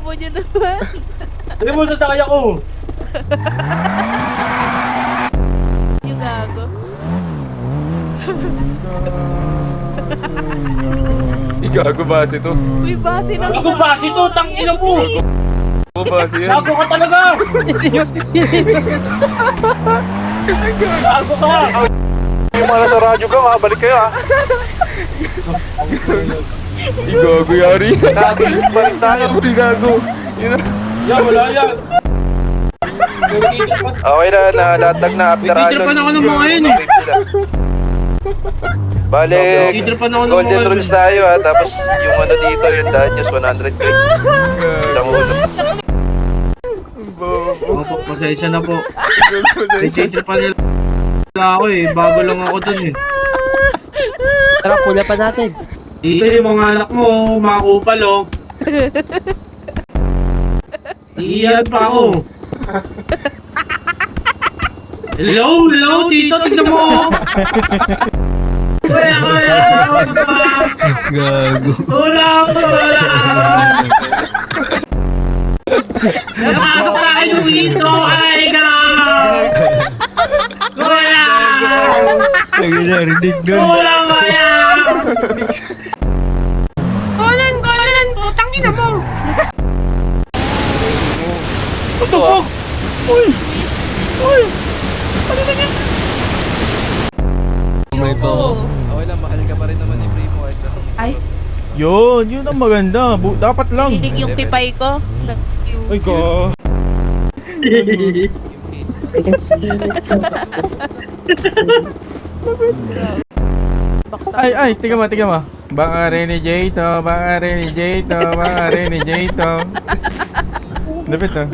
bobo niya naman. Hindi mo sasakay ako. Yung gago. Igago base to. Uy, base naman. Ako ba? Ito, tangina mo. Gago base yan. Gago ka talaga. Gago ka. Yung mga nasa radyo ka, makabalik kayo ha. Igago yari. Balik tayo. Igago. Yun na. Yan, wala yan. Okay na, nalatag na after Nagtitripan ako ng mga yun eh. Bale, Nagtitripan ako ng golden mga rules tayo ha. Tapos yung ano dito, yung Dodgers 100k. Isang ulo. Opo, pasensya na po. Nagtitripan nila ako eh. Bago lang ako dun eh. Tara, pula pa natin. Dito yung mga anak mo, mga kupal oh. Iiyan pa ako. Hello, hello, tito, tignan mo. Kuya, Gago. Tulong, tulong. Nakakot sa akin yung ito, ay ka. Kuya. Lagi narinig nun. Tulong, kuya. Kolan, putang ina mo. Ito ha. May pa ako. Okay lang, mahal ka pa rin naman ni Primo. Ay, Yun ang maganda. Dapat lang. nililig yung tipay ko. Ay ko. Ay, tiga mo. Baka rin ni Jayto, baka rin ni Jayto, baka rin ni Jayto. Lapit ah.